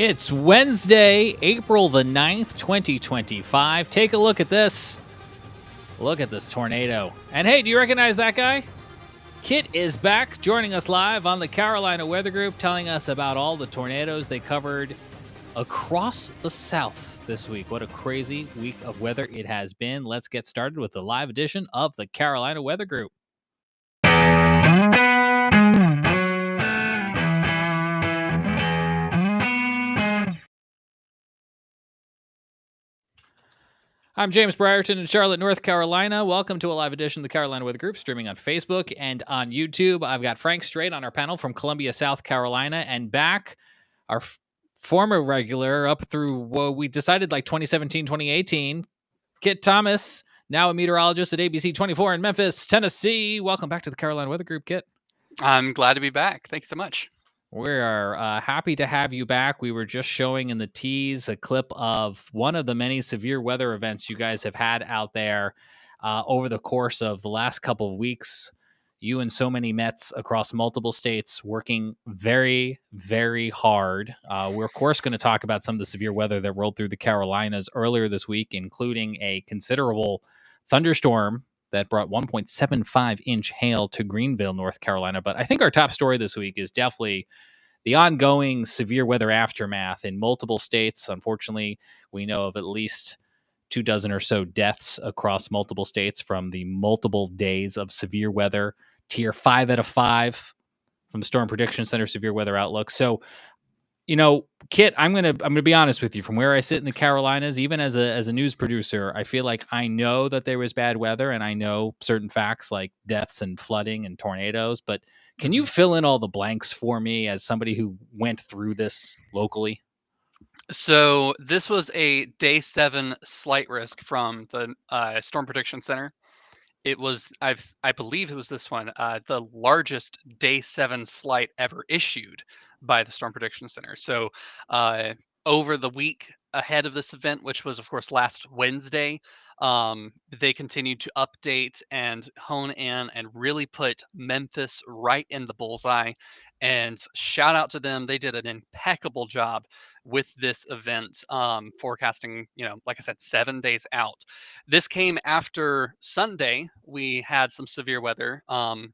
It's Wednesday, April the 9th, 2025. Take a look at this. Look at this tornado. And hey, do you recognize that guy? Kit is back, joining us live on the Carolina Weather Group, telling us about all the tornadoes they covered across the South this week. What a crazy week of weather it has been. Let's get started with the live edition of the Carolina Weather Group. I'm James Brierton in Charlotte, North Carolina. Welcome to a live edition of the Carolina Weather Group, streaming on Facebook and on YouTube. I've got Frank Strait on our panel from Columbia, South Carolina, and back our former regular up through, we decided like 2017, 2018, Kit Thomas, now a meteorologist at ABC 24 in Memphis, Tennessee. Welcome back to the Carolina Weather Group, Kit. I'm glad to be back. Thanks so much. We are happy to have you back. We were just showing in the tease a clip of one of the many severe weather events you guys have had out there over the course of the last couple of weeks. You and so many Mets across multiple states working very, very hard. We're, of course, going to talk about some of the severe weather that rolled through the Carolinas earlier this week, including a considerable thunderstorm that brought 1.75-inch hail to Greenville, North Carolina. But I think our top story this week is definitely the ongoing severe weather aftermath in multiple states. Unfortunately, we know of at least 24 or so deaths across multiple states from the multiple days of severe weather. Tier 5 out of 5 from Storm Prediction Center Severe Weather Outlook. So, you know, Kit, I'm gonna be honest with you. From where I sit in the Carolinas, even as a news producer, I feel like I know that there was bad weather, and I know certain facts like deaths and flooding and tornadoes. But can you fill in all the blanks for me as somebody who went through this locally? So this was a day 7 slight risk from the Storm Prediction Center. It was, I believe it was this one, the largest day 7 slight ever issued by the Storm Prediction Center. So over the week ahead of this event, which was, of course, last Wednesday, they continued to update and hone in and really put Memphis right in the bullseye. And shout out to them. They did an impeccable job with this event, forecasting, like I said, 7 days out. This came after Sunday. We had some severe weather. I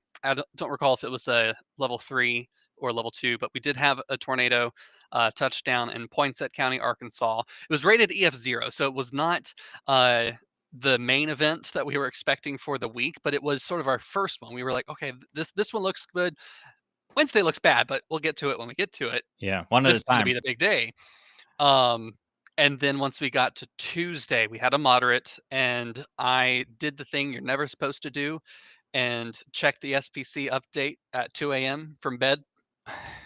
don't recall if it was a level 3 or level 2, but we did have a tornado touchdown in Poinsett County, Arkansas. It was rated EF0, so it was not the main event that we were expecting for the week, but it was sort of our first one. We were like, okay, this one looks good. Wednesday looks bad, but we'll get to it when we get to it. Yeah, one at a time. This is going to be the big day. And then once we got to Tuesday, we had a moderate, and I did the thing you're never supposed to do and check the SPC update at 2 a.m. from bed.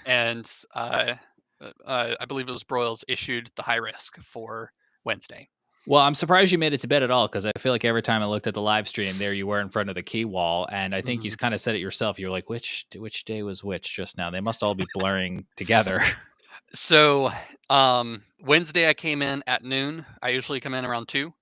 And I believe it was Broyles issued the high risk for Wednesday. Well, I'm surprised you made it to bed at all, because I feel like every time I looked at the live stream, there you were in front of the key wall, and I think you kind of said it yourself. You were like, which day was which just now? They must all be blurring together. So Wednesday I came in at noon. I usually come in around 2.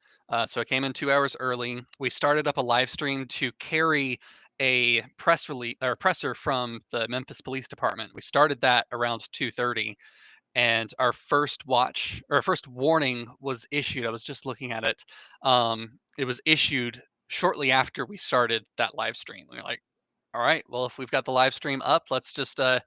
So I came in 2 hours early. We started up a live stream to carry a press release or presser from the Memphis Police Department. We started that around 2:30. And our first warning was issued. I was just looking at it. It was issued shortly after we started that live stream. We were like, all right, well, if we've got the live stream up, let's just let's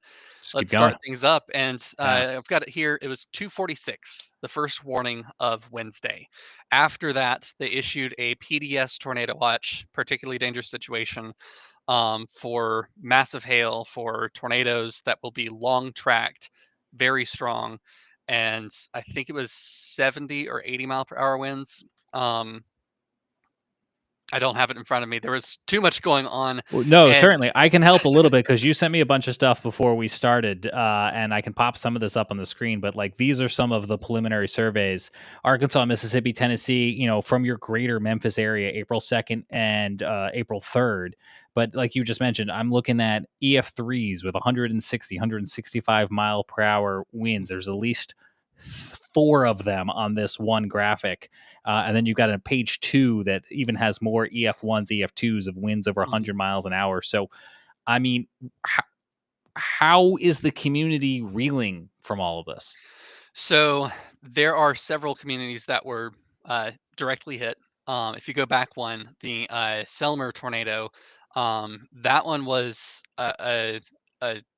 start things up. And I've got it here. It was 2:46, the first warning of Wednesday. After that, they issued a PDS tornado watch, particularly dangerous situation, for massive hail, for tornadoes that will be long tracked, very strong, and I think it was 70 or 80 mile per hour winds. I don't have it in front of me. There was too much going on. Well, no, certainly. I can help a little bit because you sent me a bunch of stuff before we started, and I can pop some of this up on the screen. But like, these are some of the preliminary surveys: Arkansas, Mississippi, Tennessee. From your greater Memphis area, April 2nd and April 3rd. But like you just mentioned, I'm looking at EF3s with 160, 165 mile per hour winds. There's at least 4 of them on this one graphic. And then you've got a page 2 that even has more EF1s, EF2s of winds over 100 miles an hour. So, I mean, how is the community reeling from all of this? So there are several communities that were directly hit. If you go back one, the Selmer tornado, that one was a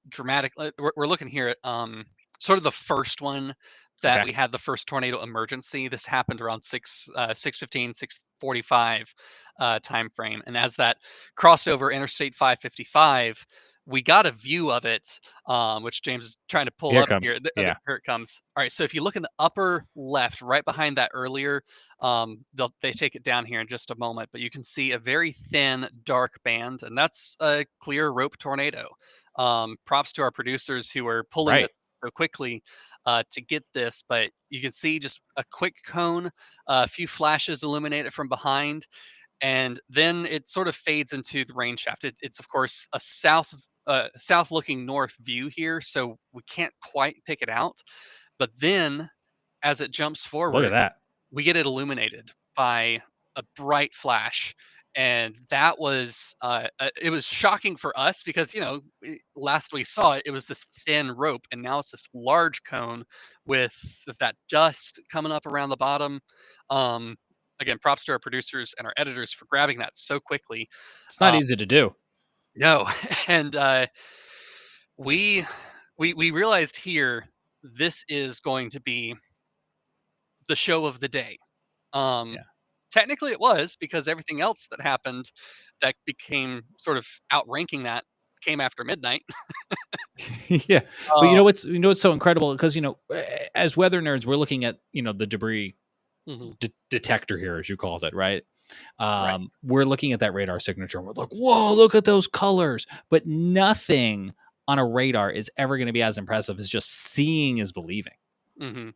dramatic. We're looking here at sort of the first one that Okay. we had the first tornado emergency. This happened around 6:15, 6:45 time frame, and as that crossed over Interstate 555, we got a view of it, which James is trying to pull Here it up here. comes. Yeah. Here it comes. All right, so if you look in the upper left, right behind that earlier, they take it down here in just a moment, but you can see a very thin, dark band, and that's a clear rope tornado. Props to our producers who are pulling this Right. so quickly to get this, but you can see just a quick cone, a few flashes illuminate it from behind, and then it sort of fades into the rain shaft. It's of course a south looking north view here, so we can't quite pick it out. But then as it jumps Look at forward, that. we get it illuminated by a bright flash. And that was it was shocking for us because last we saw it, it was this thin rope, and now it's this large cone with that dust coming up around the bottom. Um, Again, props to our producers and our editors for grabbing that so quickly. It's not Uh, easy to do. no, and we we realized here this is going to be the show of the day. Um, Yeah. Technically, it was because everything else that happened that became sort of outranking that came after midnight. Yeah. But Uh, what's so incredible because as weather nerds, we're looking at the debris mhm, detector here, as you called it, right? right. We're looking at that radar signature and we're like, whoa, look at those colors. But nothing on a radar is ever going to be as impressive as just seeing is believing. hmm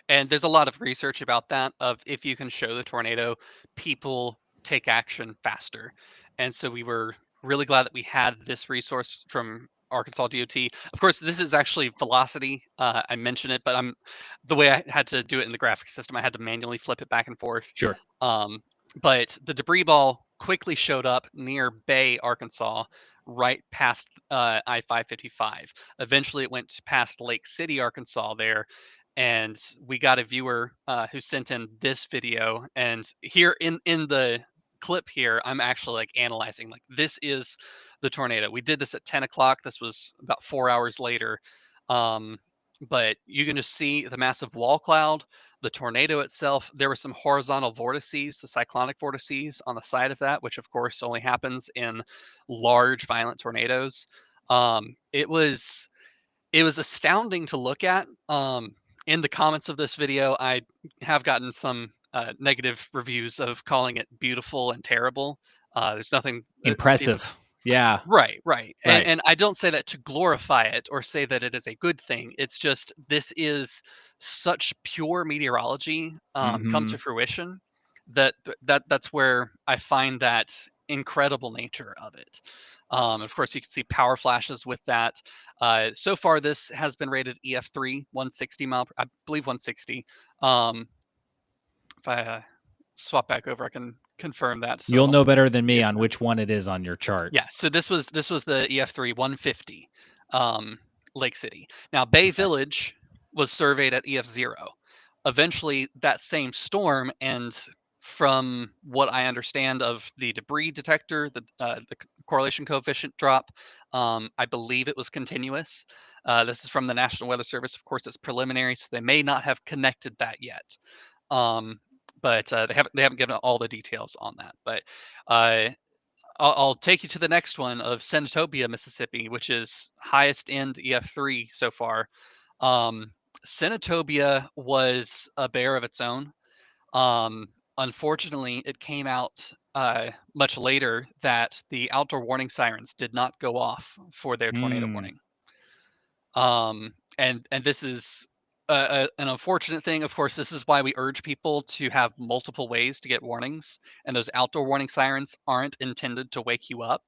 And there's a lot of research about that. Of if you can show the tornado, people take action faster. And so we were really glad that we had this resource from Arkansas DOT. Of course, this is actually velocity. I mentioned it, but I'm the way I had to do it in the graphic system. I had to manually flip it back and forth. Sure. Um, but the debris ball quickly showed up near Bay, Arkansas, right past I-555. Eventually, it went past Lake City, Arkansas, there, and we got a viewer who sent in this video. And here in the clip here, I'm actually like analyzing, like, this is the tornado. We did this at 10 o'clock. This was about 4 hours later. Um, but you can just see the massive wall cloud, the tornado itself. There were some horizontal vortices, the cyclonic vortices on the side of that, which of course only happens in large violent tornadoes. It was astounding to look at. In the comments of this video, I have gotten some negative reviews of calling it beautiful and terrible. There's nothing. Impressive. Yeah. Right, right. And Right. and I don't say that to glorify it or say that it is a good thing. It's just this is such pure meteorology come to Hmm. fruition that's where I find that incredible nature of it. Of course, you can see power flashes with that. So far, this has been rated EF3, 160 I believe 160. If I swap back over, I can confirm that. So You'll know better than me it's on which one it is on your chart. yeah, so this was the EF3 150, Lake City. Now Bay Okay. Village was surveyed at EF0. Eventually, that same storm, and from what I understand of the debris detector, the correlation coefficient drop, I believe it was continuous. This is from the National Weather Service. Of course, it's preliminary, so they may not have connected that yet. Um, but they haven't given all the details on that. But uh, I'll take you to the next one of Senatobia, Mississippi, which is highest end EF3 so far. Um, Senatobia was a bear of its own. Unfortunately, it came out much later that the outdoor warning sirens did not go off for their tornado Mm, warning. And this is an unfortunate thing. Of course, this is why we urge people to have multiple ways to get warnings, and those outdoor warning sirens aren't intended to wake you up.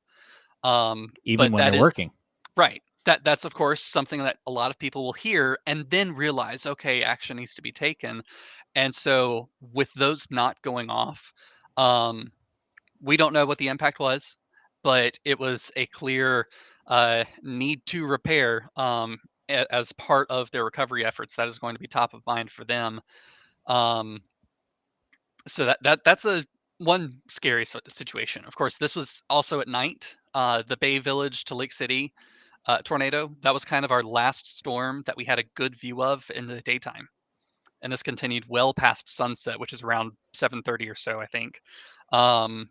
even But when that they're is working. right. That's of course something that a lot of people will hear and then realize, okay, action needs to be taken. And so with those not going off, um, we don't know what the impact was, but it was a clear need to repair as part of their recovery efforts. That is going to be top of mind for them. Um, so that's a one scary situation. Of course, this was also at night. The Bay Village to Lake City tornado, that was kind of our last storm that we had a good view of in the daytime. And this continued well past sunset, which is around 7:30 or so, I think. Um,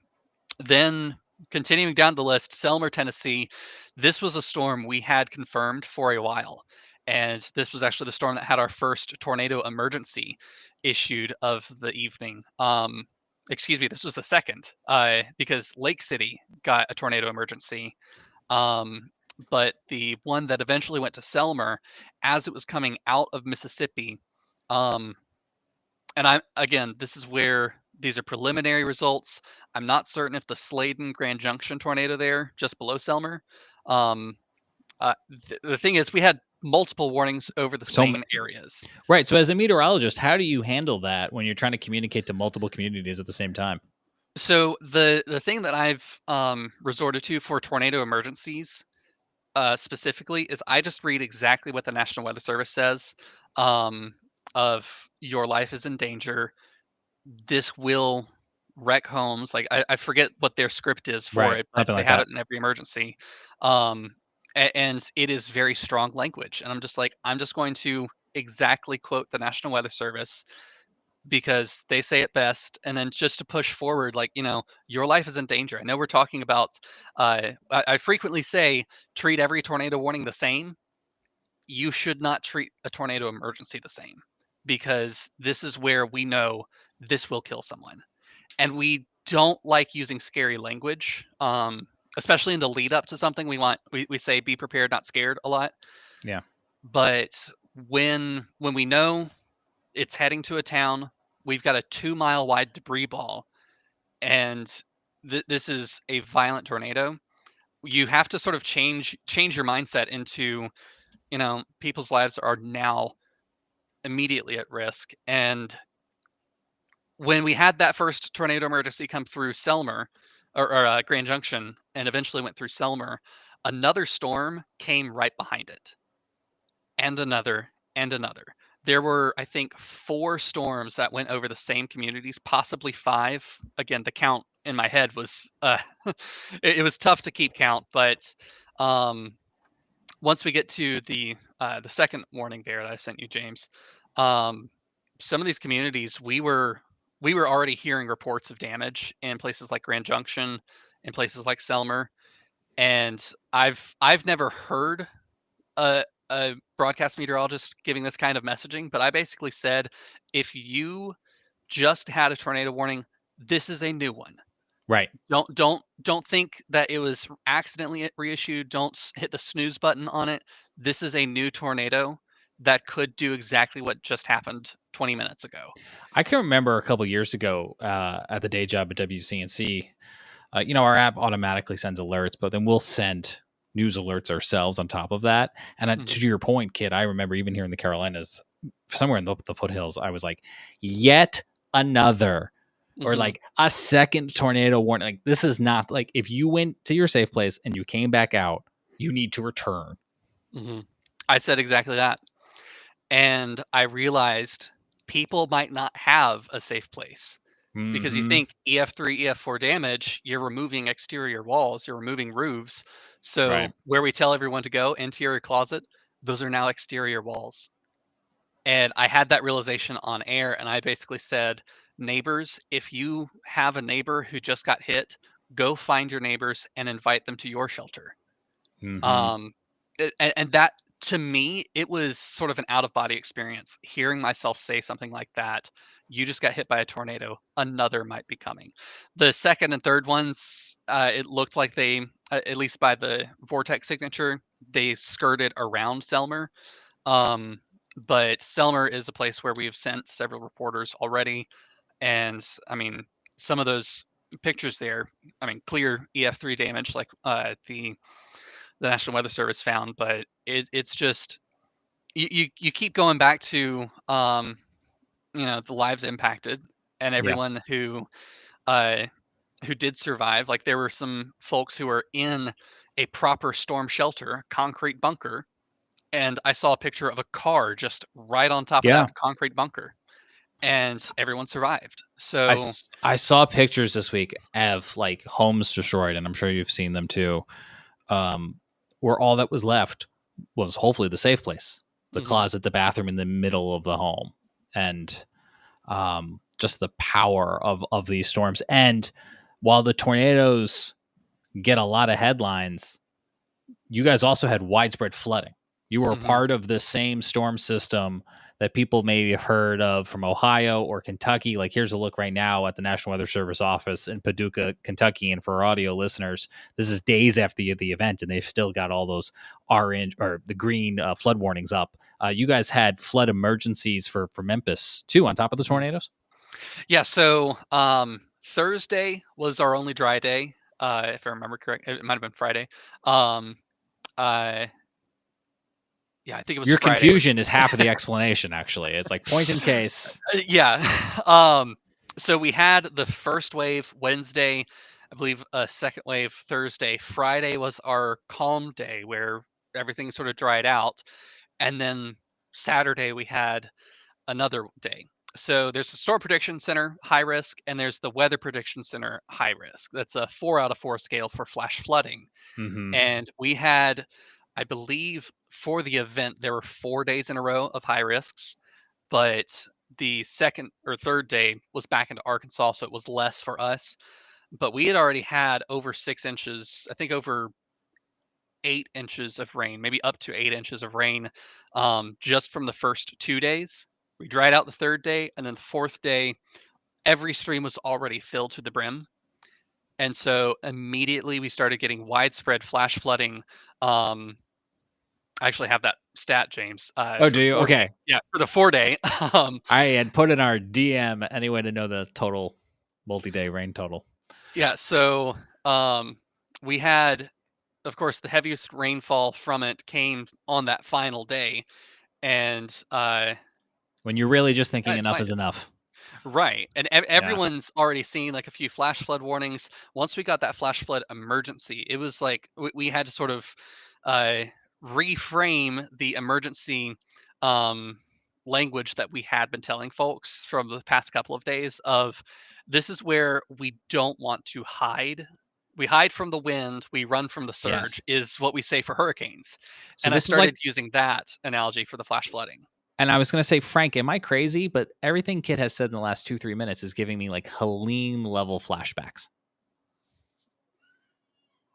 then continuing down the list, Selmer, Tennessee. This was a storm we had confirmed for a while. And this was actually the storm that had our first tornado emergency issued of the evening. Excuse me, this was the second, because Lake City got a tornado emergency. Um, but the one that eventually went to Selmer, as it was coming out of Mississippi, um, and again, this is where these are preliminary results. I'm not certain if the Sladen Grand Junction tornado there, just below Selmer. Um, the thing is, we had multiple warnings over the So same areas. right. So as a meteorologist, how do you handle that when you're trying to communicate to multiple communities at the same time? So the thing that I've resorted to for tornado emergencies specifically is I just read exactly what the National Weather Service says. Um, of your life is in danger. This will wreck homes. Like I forget what their script is for Right. it, but Something they like have that. it in every emergency. Um, and it is very strong language. And I'm just like, I'm just going to exactly quote the National Weather Service because they say it best. And then just to push forward, like, your life is in danger. I know we're talking about, I frequently say, treat every tornado warning the same. You should not treat a tornado emergency the same because this is where we know this will kill someone. And we don't like using scary language, especially in the lead up to something. We say be prepared, not scared a lot. Yeah. But when we know it's heading to a town, we've got a 2 mile wide debris ball, and this is a violent tornado. You have to sort of change your mindset into, people's lives are now immediately at risk. And when we had that first tornado emergency come through Selmer or Grand Junction and eventually went through Selmer, another storm came right behind it, and another, and another. There were, I think, 4 storms that went over the same communities, possibly 5. Again, the count in my head was it was tough to keep count, but um, once we get to the second warning there that I sent you, James, um, some of these communities we were already hearing reports of damage in places like Grand Junction, in places like Selmer, and I've never heard a broadcast meteorologist giving this kind of messaging, but I basically said, if you just had a tornado warning, this is a new one. Right. Don't think that it was accidentally reissued. Don't hit the snooze button on it. This is a new tornado that could do exactly what just happened 20 minutes ago. I can remember a couple years ago at the day job at WCNC, our app automatically sends alerts, but then we'll send news alerts ourselves on top of that. And Mhm, to your point, kid, I remember even here in the Carolinas, somewhere in the foothills, I was like, yet another or mhm, like a second tornado warning. Like, this is not like if you went to your safe place and you came back out, you need to return. mhm. I said exactly that. And I realized people might not have a safe place because you Hmm. think EF3, EF4 damage, you're removing exterior walls, you're removing roofs. So Right. where we tell everyone to go, interior closet, those are now exterior walls. And I had that realization on air, and I basically said, neighbors, if you have a neighbor who just got hit, go find your neighbors and invite them to your shelter. Hmm. Um, and that, to me, it was sort of an out of body experience. Hearing myself say something like that, you just got hit by a tornado, another might be coming. The second and third ones, it looked like they, at least by the vortex signature, they skirted around Selmer. Um, but Selmer is a place where we've sent several reporters already. And I mean, some of those pictures there, I mean, clear EF3 damage, like the National Weather Service found, but it's just you keep going back to the lives impacted and Yeah. everyone uh who did survive. Like there were some folks who were in a proper storm shelter, concrete bunker, and I saw a picture of a car just right on top of Yeah. that concrete bunker, and everyone survived. So I saw pictures this week of like homes destroyed, and I'm sure you've seen them too. Where all that was left was hopefully the safe place, the mhm, closet, the bathroom in the middle of the home, and just the power of these storms. And while the tornadoes get a lot of headlines, you guys also had widespread flooding. You were a mhm. part of the same storm system that people maybe have heard of from Ohio or Kentucky. Like, here's a look right now at the National Weather Service office in Paducah, Kentucky. And for our audio listeners, this is days after the event, and they've still got all those orange or the green flood warnings up. You guys had flood emergencies for Memphis too, on top of the Mhm. tornadoes. Yeah, so Thursday was our only dry day, if I remember correct. It might have been Friday. Um, uh, yeah, I think it was Your Friday. confusion is half of the explanation. Actually, it's like point in case. Yeah. Um, so we had the first wave Wednesday, I believe a second wave Thursday. Friday was our calm day where everything sort of dried out. And then Saturday we had another day. So there's the storm prediction center, high risk, and there's the weather prediction center, high risk. That's a 4 out of 4 scale for flash flooding. Mm-hmm. And we had, I believe, for the event, there were 4 days in a row of high risks, but the second or third day was back into Arkansas, so it was less for us. But we had already had over 6 inches, I think over 8 inches of rain, maybe up to 8 inches of rain, just from the first 2 days. We dried out the third day, and then the fourth day, every stream was already filled to the brim. And so immediately we started getting widespread flash flooding. I actually have that stat, James, Oh, for do the you? 4 day. Okay. Yeah, for the 4 day. um, I had put in our DM any way to know the total multi-day rain total. yeah, so we had, of course, the heaviest rainfall from it came on that final day. And When you're really just thinking I enough find is enough. right. And Yeah. everyone's already seen like a few flash flood warnings. Once we got that flash flood emergency, it was like we had to sort of uh, reframe the emergency um, language that we had been telling folks from the past couple of days of this is where we don't want to hide. We hide from the wind, we run from the Yes. surge, is what we say for hurricanes. So And I this is like, started using that analogy for the flash flooding. and I was going to say, Frank, am I crazy? But everything Kit has said in the last 2-3 minutes is giving me like Helene level flashbacks.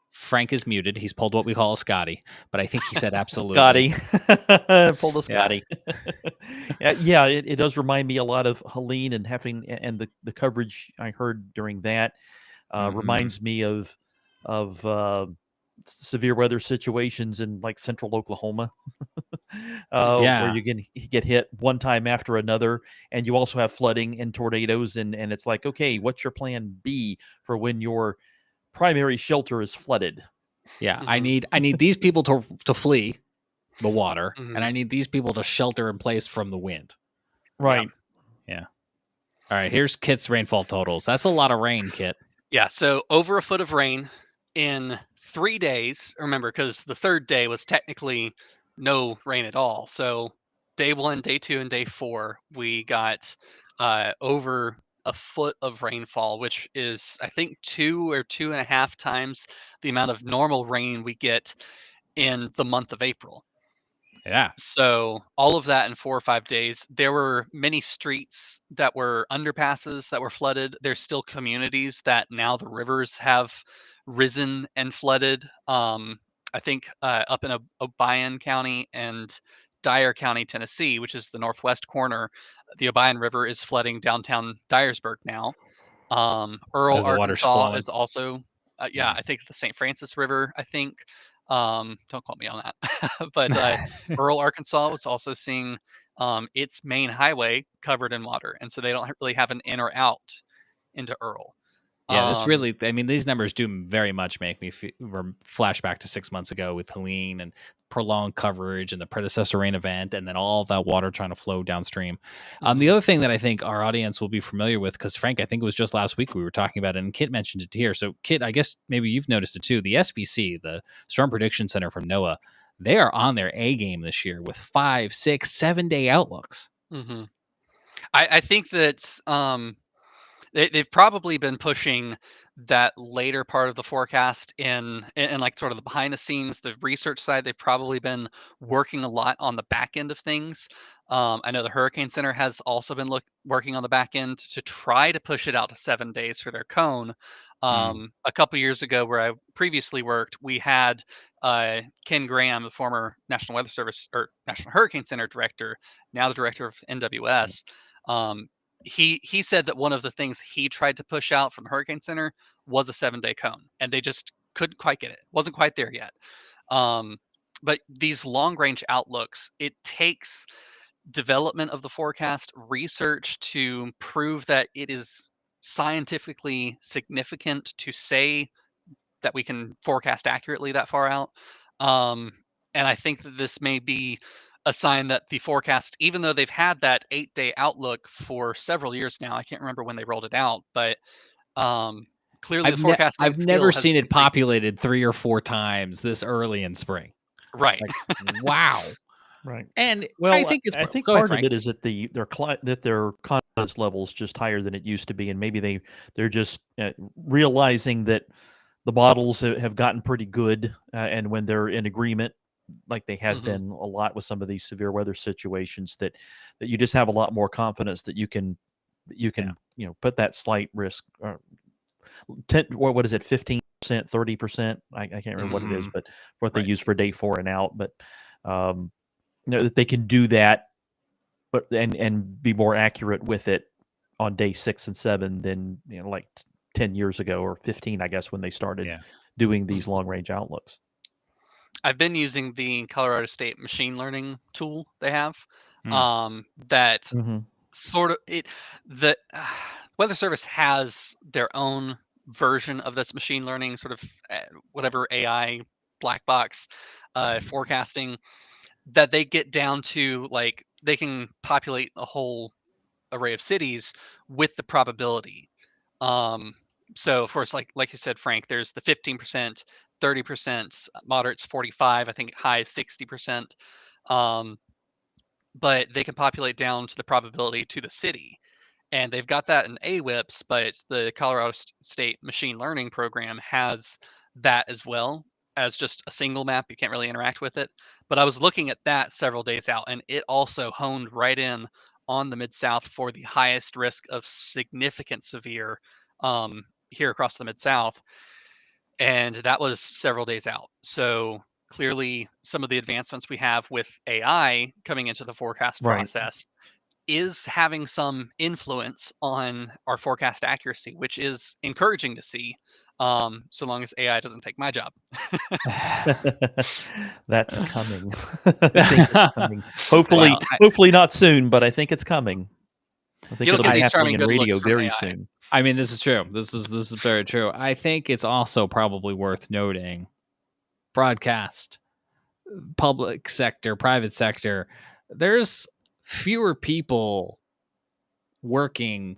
Frank is muted. He's pulled what we call a Scotty, but I think he said absolutely. Scotty. Pull the Yeah. Scotty. Yeah, it does remind me a lot of Helene and having and the coverage I heard during that Mhm. reminds me of severe weather situations in like central Oklahoma, where Yeah. you get hit one time after another, and you also have flooding and tornadoes, and it's like, okay, what's your plan B for when your primary shelter is flooded? Yeah. Mhm, I need these people to flee the water, and mhm. I need these people to shelter in place from the wind. Yeah. Right. Yeah. All right. Here's Kit's rainfall totals. That's a lot of rain, Kit. Yeah, so over a foot of rain in 3 days. Remember, because the third day was technically no rain at all. So day one, day two, and day four, we got over a foot of rainfall, which is, I think, 2 or 2.5 times the amount of normal rain we get in the month of April. Yeah. So all of that in 4 or 5 days. There were many streets that were underpasses that were flooded. There's still communities that now the rivers have risen and flooded. I think up in Obion County and Dyer County, Tennessee, which is the northwest corner, the Obion River is flooding downtown Dyersburg now. Earl, As the water's Arkansas flowing. is also, yeah, I think the St. Francis River, I think. Don't quote me on that. But Earl, Arkansas was also seeing its main highway covered in water. And so they don't really have an in or out into Earl. Yeah, this Um, really, I mean, these numbers do very much make me flash back to 6 months ago with Helene and prolonged coverage and the predecessor rain event, and then all of that water trying to flow downstream. The mhm, other thing that I think our audience will be familiar with, because Frank, I think it was just last week we were talking about it, and Kit mentioned it here. So, Kit, I guess maybe you've noticed it too. The SPC, the Storm Prediction Center from NOAA, they are on their A game this year with 5, 6, 7 day outlooks. mhm. I think that they've probably been pushing that later part of the forecast in like sort of the behind the scenes, the research side. They've probably been working a lot on the back end of things. I know the Hurricane Center has also been working on the back end to try to push it out to 7 days for their cone. Mm, A couple years ago, where I previously worked, we had Ken Graham, the former National Weather Service or National Hurricane Center director, now the director of NWS. Um, he said that one of the things he tried to push out from the Hurricane Center was a 7 day cone, and they just couldn't quite get it. Wasn't quite there yet. Um, but these long range outlooks, it takes development of the forecast, research to prove that it is scientifically significant to say that we can forecast accurately that far out. Um, and I think that this may be a sign that the forecast, even though they've had that 8 day outlook for several years now, I can't remember when they rolled it out, but um, clearly the forecasting I've never skill has seen it increased. populated 3 or 4 times this early in spring. It's Right. like, wow. Right. And I Well, think it's I think go ahead, part of Frank. it is that their confidence level is just higher than it used to be, and maybe they're just realizing that the models have gotten pretty good, and when they're in agreement, like they have Hmm. been a lot with some of these severe weather situations, that you just have a lot more confidence that you Yeah. can put that slight risk. 10, what is it, 15%, 30%? I can't remember what it is, Mhm. but what they Right. use for day 4 and out. But um, that they can do that, but and be more accurate with it on day 6 and 7 than like 10 years ago or 15, I guess, when they started Yeah. doing these Hmm. long range outlooks. I've been using the Colorado State machine learning tool they have. Mm. That Hmm. sort of it the Weather Service has their own version of this machine learning sort of whatever AI black box forecasting that they get down to, like they can populate a whole array of cities with the probability. Um, so of course, like you said, Frank, there's the 15%, 30%, moderates 45, I think high is 60%. Um, but they can populate down to the probability to the city. And they've got that in AWIPS, but the Colorado State machine learning program has that as well as just a single map. You can't really interact with it. But I was looking at that several days out, and it also honed right in on the Mid South for the highest risk of significant severe here across the Mid South. And that was several days out. So clearly, some of the advancements we have with AI coming into the forecast Right. process is having some influence on our forecast accuracy, which is encouraging to see, so long as AI doesn't take my job. That's coming. I think it's coming. Hopefully, Well, hopefully not soon, but I think it's coming. I think You'll it'll get be these happening charming in good looks radio from very AI. soon. I mean, this is true. This is very true. I think it's also probably worth noting broadcast, public sector, private sector. There's fewer people working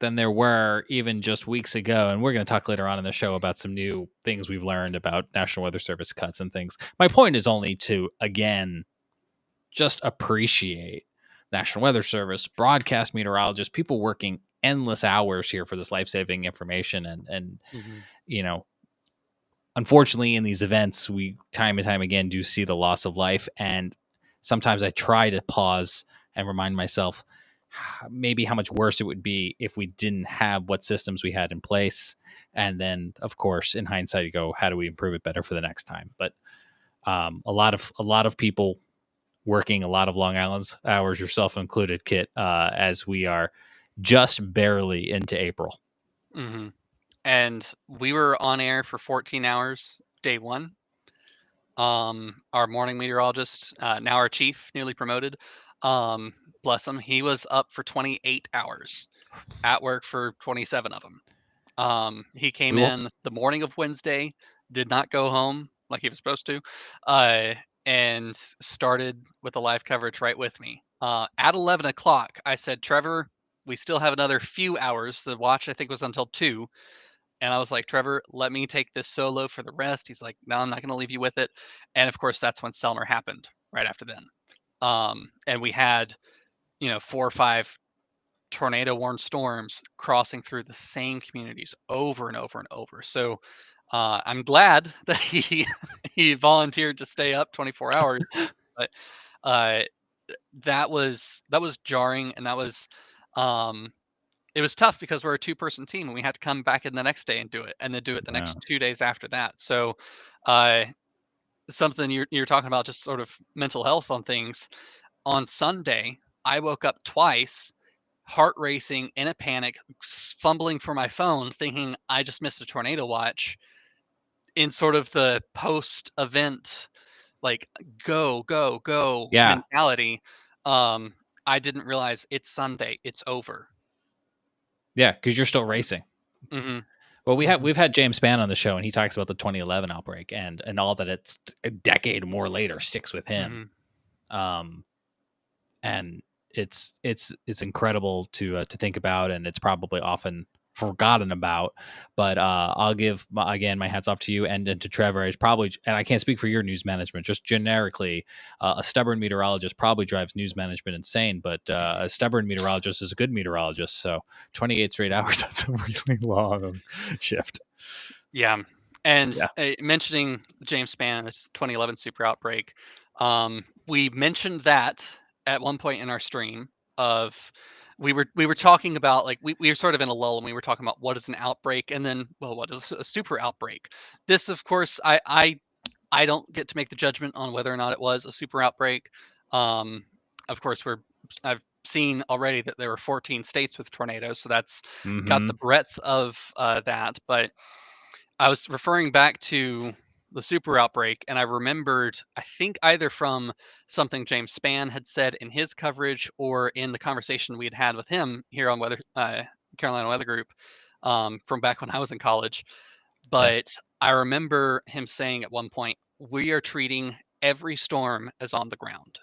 than there were even just weeks ago. And we're going to talk later on in the show about some new things we've learned about National Weather Service cuts and things. My point is only to, again, just appreciate National Weather Service, broadcast meteorologists, people working endless hours here for this life-saving information. And Mhm. you know, unfortunately in these events, we time and time again do see the loss of life. And sometimes I try to pause and remind myself maybe how much worse it would be if we didn't have what systems we had in place. And then, of course, in hindsight, you go, how do we improve it better for the next time? But a lot of people working a lot of Long Island's hours, yourself included, Kit, as we are just barely into April. Mhm. And we were on air for 14 hours day one. Our morning meteorologist, now our chief, newly promoted, bless him, he was up for 28 hours, at work for 27 of them. He came We will- in the morning of Wednesday, did not go home like he was supposed to, and started with the live coverage right with me. At 11 o'clock, I said, Trevor, we still have another few hours. The watch, I think, was until 2. And I was like, Trevor, let me take this solo for the rest. He's like, no, I'm not going to leave you with it. And of course, that's when Selmer happened right after then. And we had, 4 or 5 tornado warned storms crossing through the same communities over and over and over. So I'm glad that he volunteered to stay up 24 hours. But uh, that was jarring, and that was it was tough because we're a 2-person team and we had to come back in the next day and do it, and then do it the next 2 days after that. So something you're talking about, just sort of mental health on things. On Sunday, I woke up twice, heart racing, in a panic, fumbling for my phone, thinking I just missed a tornado watch, in sort of the post event, like go, go, go Yeah. mentality. I didn't realize it's Sunday, it's over. Yeah, because you're still racing. Mm-hmm. Well, we've had James Spann on the show, and he talks about the 2011 outbreak and all that it's a decade more later sticks with him. Mm-hmm. And it's incredible to think about, and it's probably often forgotten about. But I'll give my hats off to you and to Trevor. It's probably, and I can't speak for your news management, just generically, a stubborn meteorologist probably drives news management insane, but a stubborn meteorologist is a good meteorologist. So 28 straight hours, that's a really long shift. Yeah. And Yeah. mentioning James Spann, this 2011 super outbreak, we mentioned that at one point in our stream of we were talking about, like, we were sort of in a lull, and we were talking about what is an outbreak, and then, well, what is a super outbreak? This, of course, I don't get to make the judgment on whether or not it was a super outbreak. Of course, I've seen already that there were 14 states with tornadoes, so that's got the breadth of that. But I was referring back to the super outbreak, and I remembered, I think either from something James Spann had said in his coverage, or in the conversation we had had with him here on Carolina Weather Group, from back when I was in college. But I remember him saying at one point, we are treating every storm as on the ground.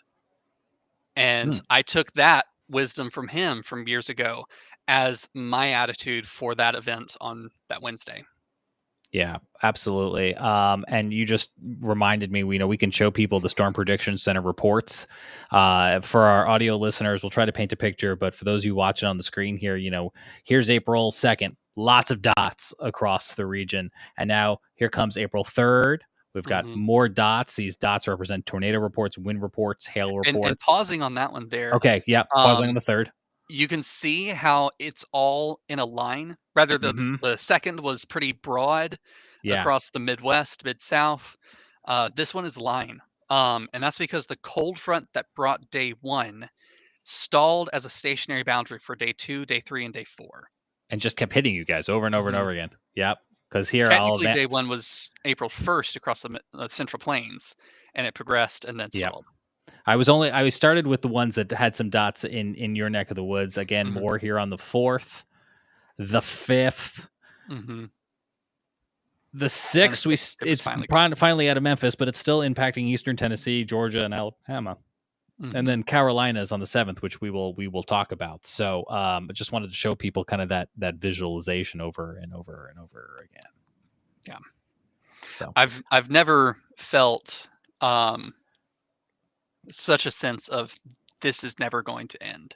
And I took that wisdom from him from years ago as my attitude for that event on that Wednesday. Yeah, absolutely. And you just reminded me, we can show people the Storm Prediction Center reports. For our audio listeners, we'll try to paint a picture, but for those of you watching on the screen here, here's April 2nd, lots of dots across the region. And now here comes April 3rd. We've got more dots. These dots represent tornado reports, wind reports, hail reports. And pausing on that one there. Okay, yeah, pausing on the 3rd. You can see how it's all in a line. Rather, the 2nd was pretty broad across the Midwest, Mid-South. This one is line. And that's because the cold front that brought day 1 stalled as a stationary boundary for day 2, day 3, and day 4. And just kept hitting you guys over and over and over again. Yep. Because here, technically, day 1 was April 1st across the Central Plains, and it progressed and then stalled. I started with the ones that had some dots in your neck of the woods. Again, more here on the 4th, the 5th, the 6th. It's finally out of Memphis, but it's still impacting Eastern Tennessee, Georgia, and Alabama. And then Carolina is on the 7th, which we will talk about. So I just wanted to show people kind of that visualization over and over and over again. Yeah. So I've never felt such a sense of this is never going to end.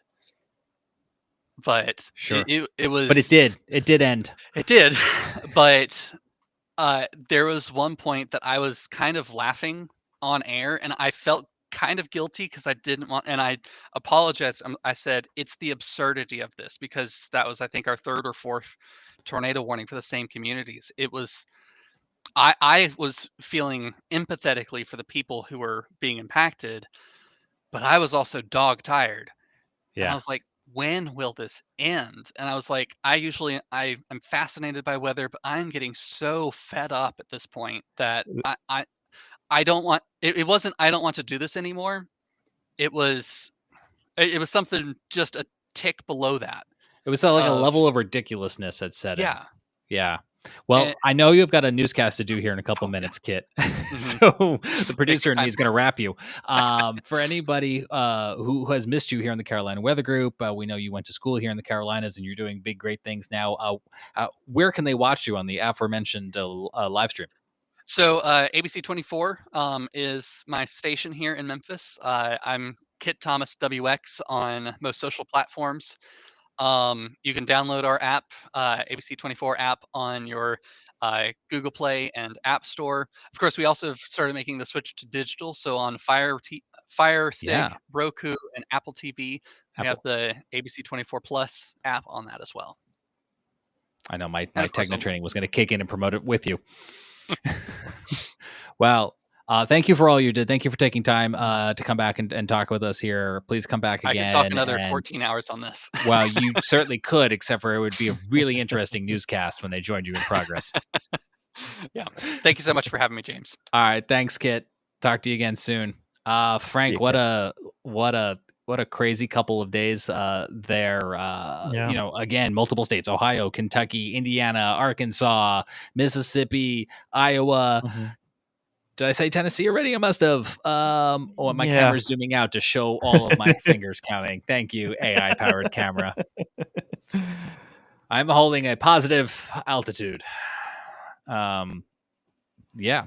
But sure, it was. But it did. It did end. It did. But there was one point that I was kind of laughing on air, and I felt kind of guilty because I didn't want, and I apologized. I said, it's the absurdity of this, because that was, I think, our 3rd or 4th tornado warning for the same communities. It was, I was feeling empathetically for the people who were being impacted, but I was also dog tired. Yeah. And I was like, when will this end? And I was like, I am fascinated by weather, but I'm getting so fed up at this point that I don't want it wasn't I don't want to do this anymore. It was something just a tick below that. It was like a level of ridiculousness had set in. Yeah. Yeah. Well, And, I know you've got a newscast to do here in a couple minutes, Kit. So the producer and me is going to wrap you. For anybody who has missed you here in the Carolina Weather Group, we know you went to school here in the Carolinas and you're doing big, great things now. Where can they watch you on the aforementioned live stream? So ABC 24 is my station here in Memphis. I'm Kit Thomas WX on most social platforms. You can download our app, ABC 24 app, on your Google Play and App Store. Of course, we also have started making the switch to digital. So on Fire Stick, Yeah. Roku, and Apple TV, we have Apple. the ABC 24 Plus app on that as well. I know my And of course, Techno training was going to kick in and promote it with you. Well, thank you for all you did. Thank you for taking time to come back and talk with us here. Please come back again. I could talk another 14 hours on this. Well, you certainly could, except for it would be a really interesting newscast when they joined you in progress. Yeah. Thank you so much for having me, James. All right. Thanks, Kit. Talk to you again soon. Frank, what a crazy couple of days there. You know, again, multiple states: Ohio, Kentucky, Indiana, Arkansas, Mississippi, Iowa. Did I say Tennessee already? I must have. My camera's zooming out to show all of my fingers counting. Thank you, AI powered camera. I'm holding a positive altitude. Yeah.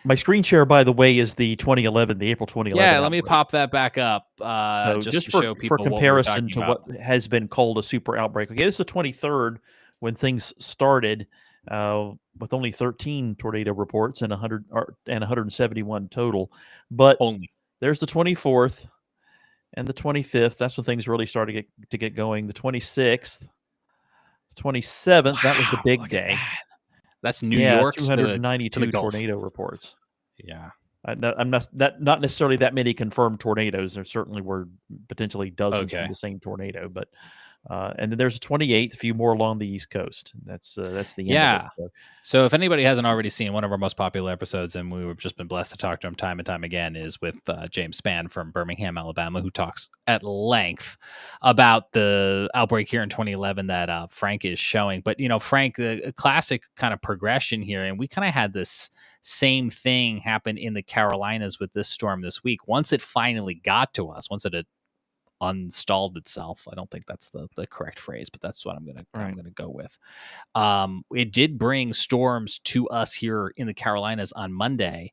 My screen share, by the way, is the April 2011. Yeah, let me outbreak. pop that back up. So just to for, show people for comparison what to what has been called a super outbreak. Okay, this is the 23rd when things started, with only 13 tornado reports and 171 total. But there's the 24th and the 25th. That's when things really started to get going. The 26th, the 27th. That was the big day. That's New York. 292 tornado reports. Yeah. I'm not necessarily that many confirmed tornadoes. There certainly were potentially dozens from the same tornado, but and then there's a 28th, a few more along the East Coast. That's the end of it. So if anybody hasn't already seen one of our most popular episodes, and we've just been blessed to talk to him time and time again, is with James Spann from Birmingham, Alabama, who talks at length about the outbreak here in 2011 that Frank is showing. But, you know, Frank, the classic kind of progression here, and we kind of had this same thing happen in the Carolinas with this storm this week. Once it finally got to us, once it had unstalled itself, I don't think that's the correct phrase, but that's what I'm gonna go with. It did bring storms to us here in the Carolinas on Monday,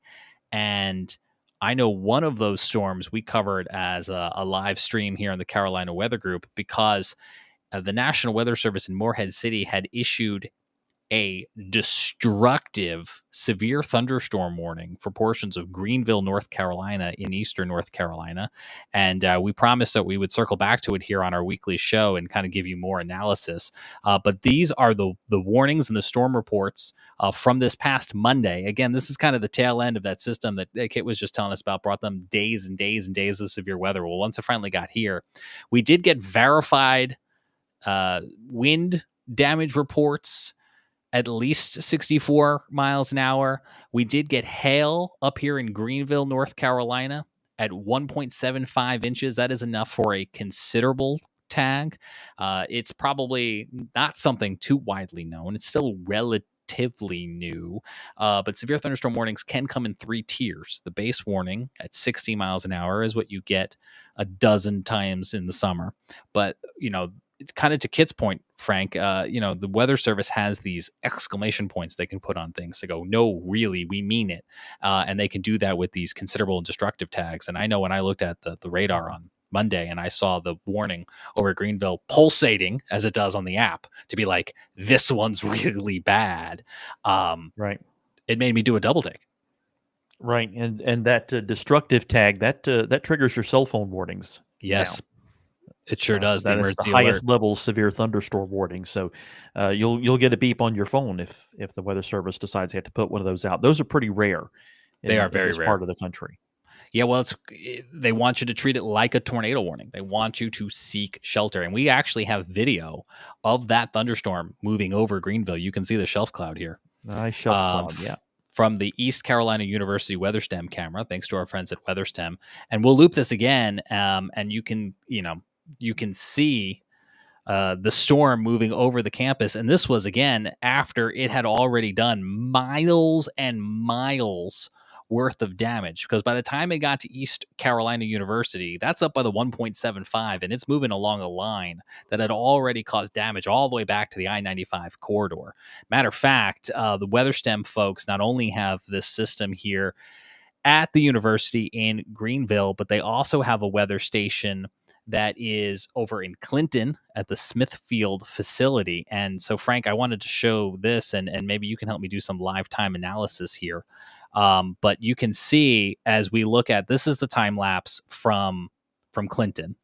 and I know one of those storms we covered as a live stream here in the Carolina Weather Group, because the National Weather Service in Morehead City had issued a destructive severe thunderstorm warning for portions of Greenville, North Carolina, in eastern North Carolina. And we promised that we would circle back to it here on our weekly show and kind of give you more analysis. But these are the warnings and the storm reports from this past Monday. Again, this is kind of the tail end of that system that Kit was just telling us about, brought them days and days and days of severe weather. Well, once it finally got here, we did get verified wind damage reports at least 64 miles an hour. We did get hail up here in Greenville, North Carolina at 1.75 inches. That is enough for a considerable tag. It's probably not something too widely known. It's still relatively new, but severe thunderstorm warnings can come in 3 tiers. The base warning at 60 miles an hour is what you get a dozen times in the summer. But, you know, kind of to Kit's point, Frank, the Weather Service has these exclamation points they can put on things to go, no, really, we mean it. And they can do that with these considerable and destructive tags. And I know when I looked at the radar on Monday and I saw the warning over Greenville pulsating as it does on the app to be like, this one's really bad. It made me do a double take. Right. And that destructive tag, that triggers your cell phone warnings. Yes. Now. It sure does. So that is the highest level severe thunderstorm warning. So you'll get a beep on your phone if the Weather Service decides they have to put one of those out. Those are pretty rare. They are very rare. Part of the country. Yeah, well, they want you to treat it like a tornado warning. They want you to seek shelter. And we actually have video of that thunderstorm moving over Greenville. You can see the shelf cloud here. Nice shelf cloud, yeah. From the East Carolina University WeatherStem camera, thanks to our friends at WeatherStem. And we'll loop this again, and you can see the storm moving over the campus. And this was, again, after it had already done miles and miles worth of damage, because by the time it got to East Carolina University, that's up by the 1.75, and it's moving along a line that had already caused damage all the way back to the I-95 corridor. Matter of fact, the WeatherStem folks not only have this system here at the university in Greenville, but they also have a weather station that is over in Clinton at the Smithfield facility. And so, Frank, I wanted to show this, and maybe you can help me do some live time analysis here. But you can see, as we look at, this is the time lapse from Clinton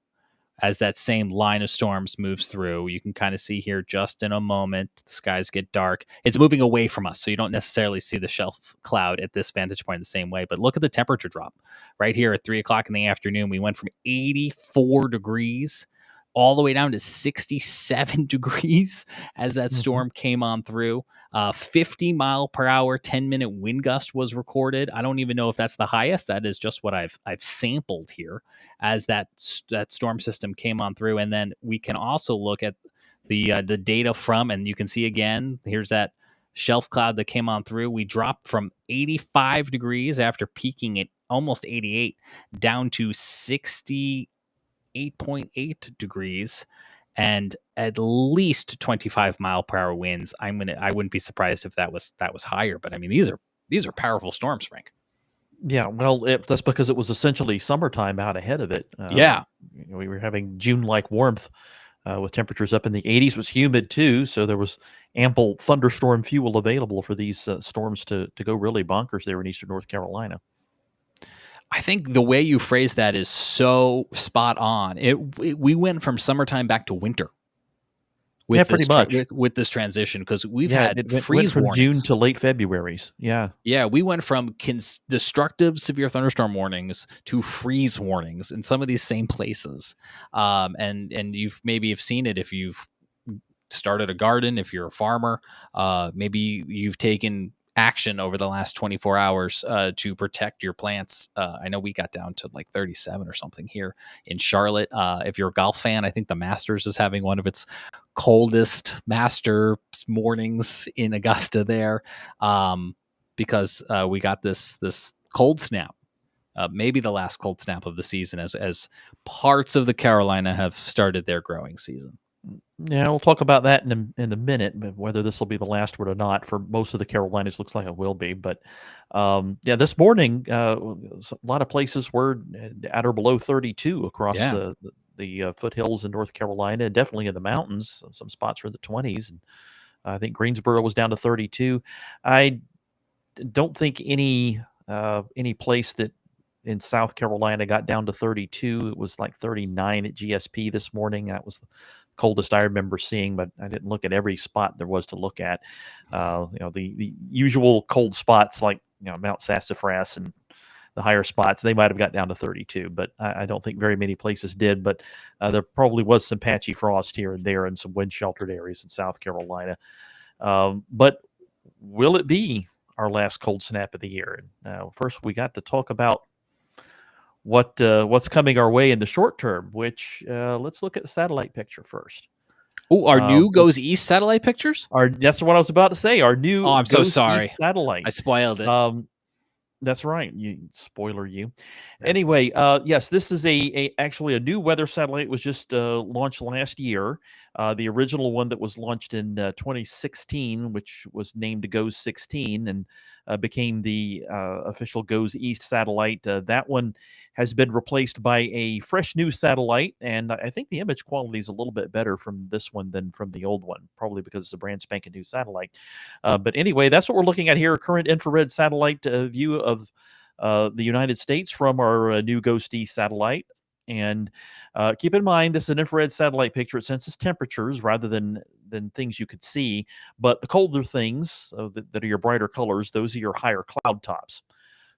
as that same line of storms moves through. You can kind of see here just in a moment, the skies get dark. It's moving away from us, so you don't necessarily see the shelf cloud at this vantage point the same way. But look at the temperature drop right here at 3 o'clock in the afternoon. We went from 84 degrees all the way down to 67 degrees as that storm came on through. 50 mile per hour, 10-minute wind gust was recorded. I don't even know if that's the highest. That is just what I've sampled here as that storm system came on through. And then we can also look at the data from, and you can see again, here's that shelf cloud that came on through. We dropped from 85 degrees after peaking at almost 88 down to 68.8 degrees and at least 25 mile per hour winds. I wouldn't be surprised if that was higher, but I mean, these are powerful storms, Frank. Yeah, well, that's because it was essentially summertime out ahead of it. Yeah. We were having June-like warmth with temperatures up in the 80s. It was humid too, so there was ample thunderstorm fuel available for these storms to go really bonkers there in eastern North Carolina. I think the way you phrase that is so spot on. We went from summertime back to winter. Pretty much with this transition, because we've had freeze from warnings. June to late February's. Yeah, we went from destructive severe thunderstorm warnings to freeze warnings in some of these same places. And you've maybe have seen it if you've started a garden, if you're a farmer. Maybe you've taken action over the last 24 hours to protect your plants. I know we got down to like 37 or something here in Charlotte. If you're a golf fan, I think the Masters is having one of its coldest Masters mornings in Augusta there, because we got this cold snap. Maybe the last cold snap of the season as parts of the Carolina have started their growing season. Yeah, we'll talk about that in a minute, whether this will be the last word or not. For most of the Carolinas, looks like it will be. But this morning, a lot of places were at or below 32 across the foothills in North Carolina, definitely in the mountains. Some spots are in the 20s. And I think Greensboro was down to 32. I don't think any place that in South Carolina got down to 32. It was like 39 at GSP this morning. That was the coldest I remember seeing, but I didn't look at every spot there was to look at. The usual cold spots like Mount Sassafras and the higher spots, they might have got down to 32, but I don't think very many places did. But there probably was some patchy frost here and there in some wind sheltered areas in South Carolina. But will it be our last cold snap of the year? First, we got to talk about what's coming our way in the short term, which let's look at the satellite picture first. Oh, our new Goes East satellite pictures? That's what I was about to say. Our new I'm so sorry. East satellite. I spoiled it. That's right. You spoiler you. Anyway, yes, this is actually a new weather satellite. It was just launched last year. The original one that was launched in 2016, which was named GOES 16 and became the official GOES East satellite. That one has been replaced by a fresh new satellite, and I think the image quality is a little bit better from this one than from the old one, probably because it's a brand spanking new satellite. But anyway, that's what we're looking at here, a current infrared satellite view of the United States from our new GOES East satellite. And keep in mind, this is an infrared satellite picture. It senses temperatures rather than things you could see. But the colder things that are your brighter colors, those are your higher cloud tops.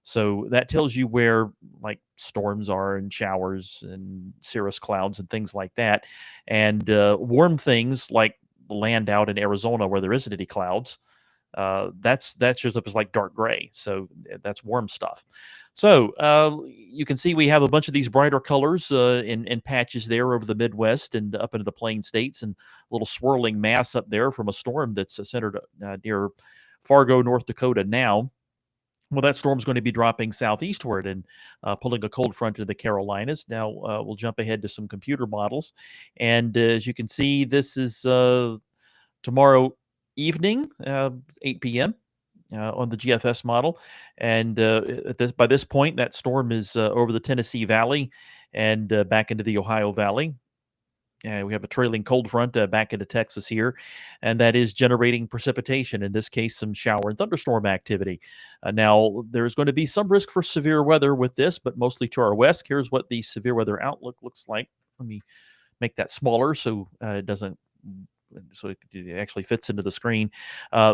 So that tells you where like storms are and showers and cirrus clouds and things like that. And warm things like land out in Arizona where there isn't any clouds. that shows up as like dark gray. So that's warm stuff. So you can see we have a bunch of these brighter colors in patches there over the Midwest and up into the Plain States, and a little swirling mass up there from a storm that's centered near Fargo, North Dakota now. Well, that storm's going to be dropping southeastward and pulling a cold front into the Carolinas. Now we'll jump ahead to some computer models. And as you can see, this is tomorrow evening, 8 p.m. On the GFS model. And by this point, that storm is over the Tennessee Valley and back into the Ohio Valley. And we have a trailing cold front back into Texas here, and that is generating precipitation, in this case, some shower and thunderstorm activity. Now, there's going to be some risk for severe weather with this, but mostly to our west. Here's what the severe weather outlook looks like. Let me make that smaller so it doesn't, so it actually fits into the screen.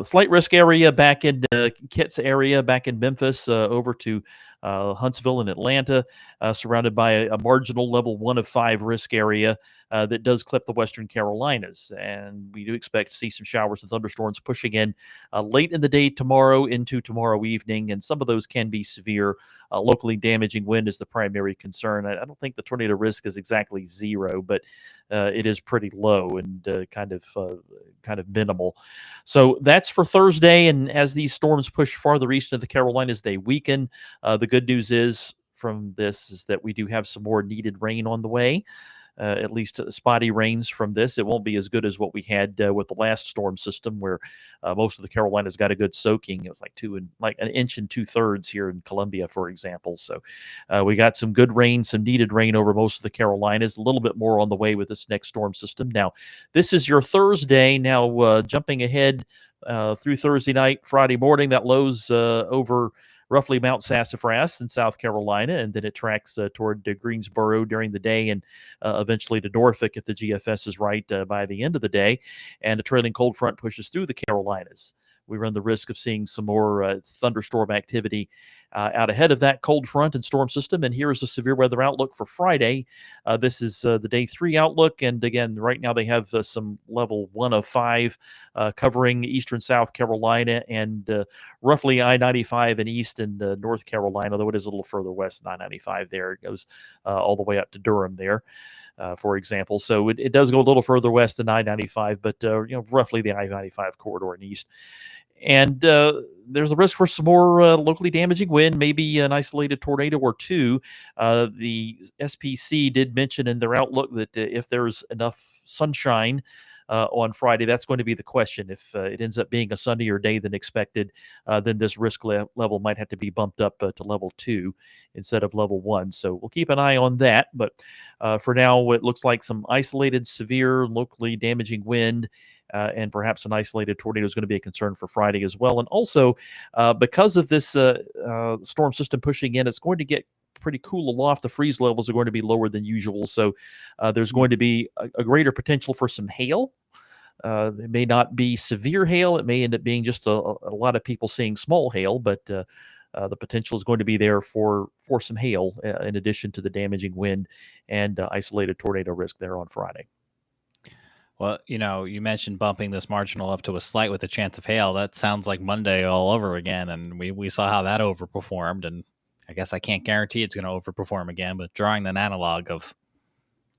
Slight risk area back in Kitts area, back in Memphis, over to Huntsville and Atlanta, surrounded by a marginal level 1 of 5 risk area that does clip the Western Carolinas. And we do expect to see some showers and thunderstorms pushing in late in the day tomorrow into tomorrow evening. And some of those can be severe. Locally damaging wind is the primary concern. I don't think the tornado risk is exactly 0, but it is pretty low and kind of minimal. So that's for Thursday. And as these storms push farther east into the Carolinas, they weaken. The good news is from this is that we do have some more needed rain on the way. At least spotty rains from this. It won't be as good as what we had with the last storm system, where most of the Carolinas got a good soaking. It was like an inch and 2/3 here in Columbia, for example. So we got some good rain, some needed rain over most of the Carolinas. A little bit more on the way with this next storm system. Now, this is your Thursday. Now, jumping ahead through Thursday night, Friday morning, that low's over roughly Mount Sassafras in South Carolina, and then it tracks toward Greensboro during the day and eventually to Norfolk if the GFS is right by the end of the day. And a trailing cold front pushes through the Carolinas. We run the risk of seeing some more thunderstorm activity out ahead of that cold front and storm system. And here is the severe weather outlook for Friday. This is the day 3 outlook. And again, right now they have some level 1 of 5 covering eastern South Carolina and roughly I-95 in east and North Carolina, though it is a little further west than I-95 there. It goes all the way up to Durham there. For example, so it does go a little further west than I-95, but roughly the I-95 corridor in east. And there's a risk for some more locally damaging wind, maybe an isolated tornado or two. The SPC did mention in their outlook that if there's enough sunshine on Friday, that's going to be the question. If it ends up being a sunnier day than expected, then this risk level might have to be bumped up to level 2 instead of level 1. So we'll keep an eye on that. But for now, it looks like some isolated, severe, locally damaging wind. And perhaps an isolated tornado is going to be a concern for Friday as well. And also, because of this storm system pushing in, it's going to get pretty cool aloft. The freeze levels are going to be lower than usual. So there's going to be a greater potential for some hail. It may not be severe hail. It may end up being just a lot of people seeing small hail, but the potential is going to be there for some hail in addition to the damaging wind and isolated tornado risk there on Friday. Well, you mentioned bumping this marginal up to a slight with a chance of hail. That sounds like Monday all over again. And we saw how that overperformed. And I guess I can't guarantee it's going to overperform again, but drawing an analog of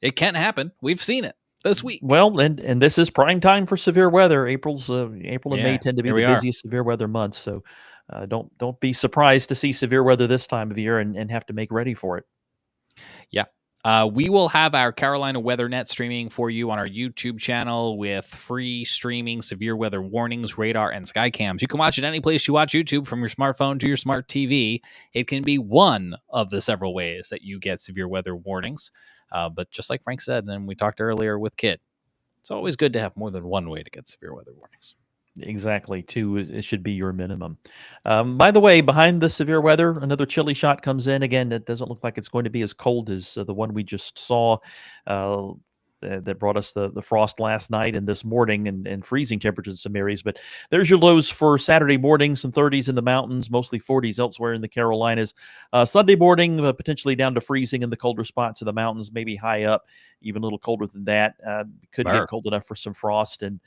it can happen. We've seen it this week. Well, and this is prime time for severe weather. April and May tend to be the busiest severe weather months. So don't be surprised to see severe weather this time of year and have to make ready for it. Yeah. We will have our Carolina Weather Net streaming for you on our YouTube channel with free streaming, severe weather warnings, radar, and sky cams. You can watch it any place you watch YouTube, from your smartphone to your smart TV. It can be one of the several ways that you get severe weather warnings. But just like Frank said, and we talked earlier with Kit, it's always good to have more than one way to get severe weather warnings. Exactly. 2 it should be your minimum. By the way, behind the severe weather, another chilly shot comes in. Again, it doesn't look like it's going to be as cold as the one we just saw that brought us the frost last night and this morning and freezing temperatures in some areas. But there's your lows for Saturday morning, some 30s in the mountains, mostly 40s elsewhere in the Carolinas. Sunday morning, potentially down to freezing in the colder spots of the mountains, maybe high up, even a little colder than that. Could get cold enough for some frost. And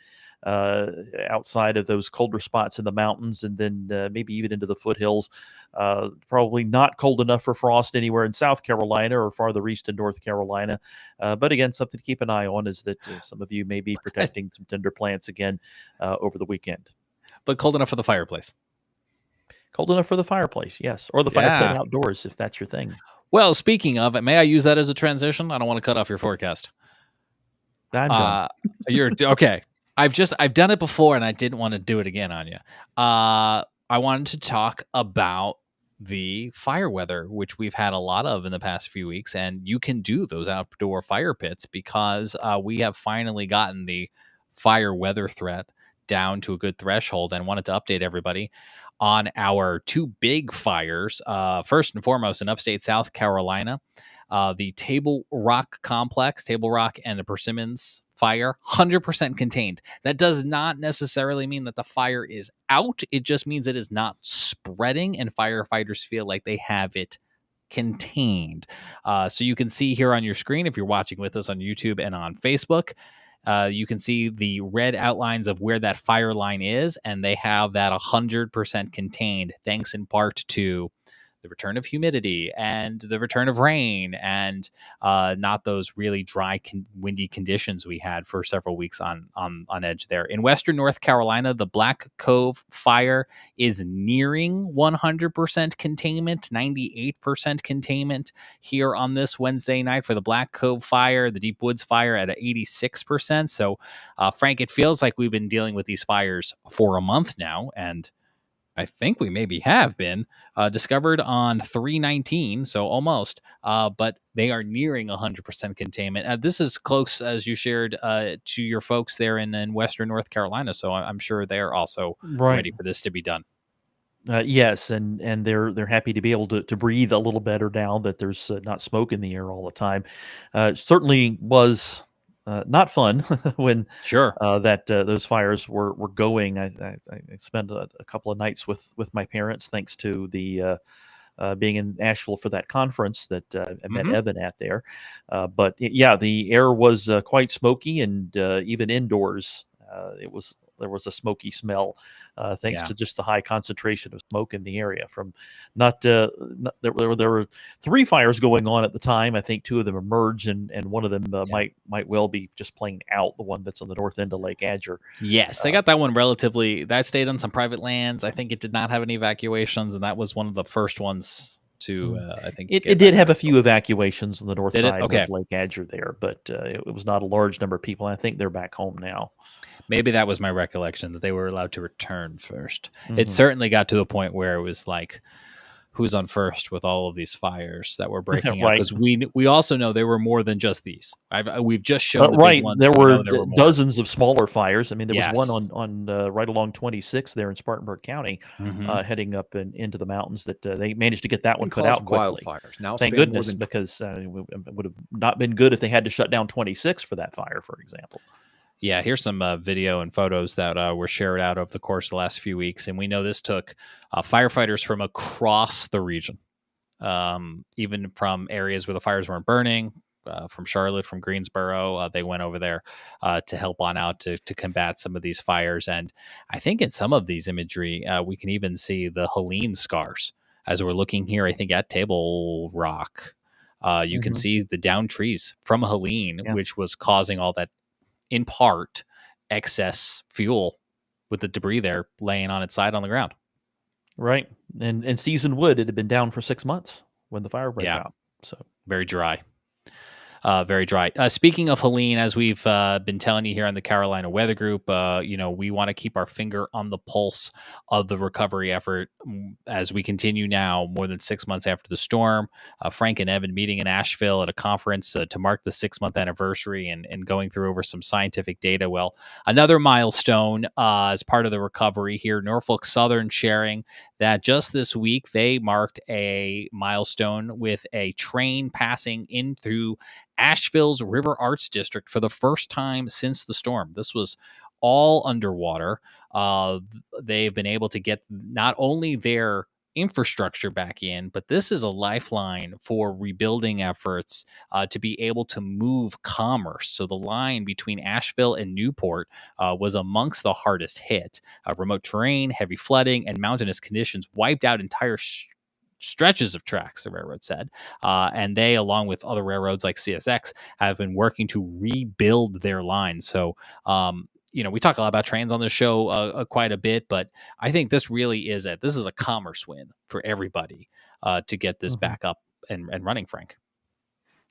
outside of those colder spots in the mountains, and then maybe even into the foothills. Probably not cold enough for frost anywhere in South Carolina or farther east in North Carolina. But again, something to keep an eye on is that some of you may be protecting some tender plants again over the weekend. But cold enough for the fireplace. Cold enough for the fireplace, yes. Or the fireplace outdoors, if that's your thing. Well, speaking of it, may I use that as a transition? I don't want to cut off your forecast. I'm done. You're okay. I've done it before, and I didn't want to do it again on you. I wanted to talk about the fire weather, which we've had a lot of in the past few weeks, and you can do those outdoor fire pits because we have finally gotten the fire weather threat down to a good threshold, and wanted to update everybody on our two big fires. First and foremost, in upstate South Carolina, the Table Rock Complex, Table Rock and the Persimmons fire, 100% contained. That does not necessarily mean that the fire is out. It just means it is not spreading, and firefighters feel like they have it contained. So you can see here on your screen, if you're watching with us on YouTube and on Facebook, you can see the red outlines of where that fire line is, and they have that 100% contained, thanks in part to the return of humidity and the return of rain, and not those really dry, windy conditions we had for several weeks on edge there. In western North Carolina, the Black Cove fire is nearing 100% containment, 98% containment here on this Wednesday night for the Black Cove fire, the Deep Woods fire at 86%. So, Frank, it feels like we've been dealing with these fires for a month now, and I think we maybe have been discovered on 3/19, so almost, but they are nearing 100% containment. This is close, as you shared, to your folks there in Western North Carolina, so I'm sure they're also ready for this to be done. Yes, and they're happy to be able to breathe a little better now that there's not smoke in the air all the time. It certainly was not fun when those fires were going. I spent a couple of nights with my parents, thanks to the being in Asheville for that conference that I met Evan at there. But the air was quite smoky, and even indoors, there was a smoky smell, thanks to just the high concentration of smoke in the area. From there were 3 fires going on at the time. I think 2 of them emerged, and one of them might well be just playing out. The one that's on the north end of Lake Adger. Yes, they got that one that stayed on some private lands. I think it did not have any evacuations, and that was one of the first ones to. I think it did have a few evacuations on the north side of Lake Adger there, but it was not a large number of people. I think they're back home now. Maybe that was my recollection, that they were allowed to return first. It certainly got to the point where it was like, who's on first with all of these fires that were breaking out? Because we also know there were more than just these. We've just shown the big ones. There were dozens of smaller fires. I mean, there was one on right along 26 there in Spartanburg County, heading up into the mountains, that they managed to get that one put out quickly. Wildfires. Now, thank goodness, because it would have not been good if they had to shut down 26 for that fire, for example. Yeah, here's some video and photos that were shared out over the course of the last few weeks. And we know this took firefighters from across the region, even from areas where the fires weren't burning, from Charlotte, from Greensboro. They went over there to help on out to combat some of these fires. And I think in some of these imagery, we can even see the Helene scars as we're looking here, I think, at Table Rock. You can see the downed trees from Helene, which was causing all that, in part, excess fuel with the debris there laying on its side on the ground. Right. And seasoned wood, it had been down for 6 months when the fire broke out. So very dry. Very dry. Speaking of Helene, as we've been telling you here on the Carolina Weather Group, we want to keep our finger on the pulse of the recovery effort as we continue now, more than 6 months after the storm. Frank and Evan meeting in Asheville at a conference to mark the 6-month anniversary and going through over some scientific data. Well, another milestone as part of the recovery here, Norfolk Southern sharing that just this week they marked a milestone with a train passing in through Asheville's River Arts District for the first time since the storm. This was all underwater. They've been able to get not only their infrastructure back in, but this is a lifeline for rebuilding efforts to be able to move commerce. So the line between Asheville and Newport was amongst the hardest hit. Remote terrain, heavy flooding, and mountainous conditions wiped out entire stretches of tracks, the railroad said. And they, along with other railroads like CSX, have been working to rebuild their line. So, we talk a lot about trains on the show quite a bit, but I think this really is this is a commerce win for everybody to get this back up and running, Frank.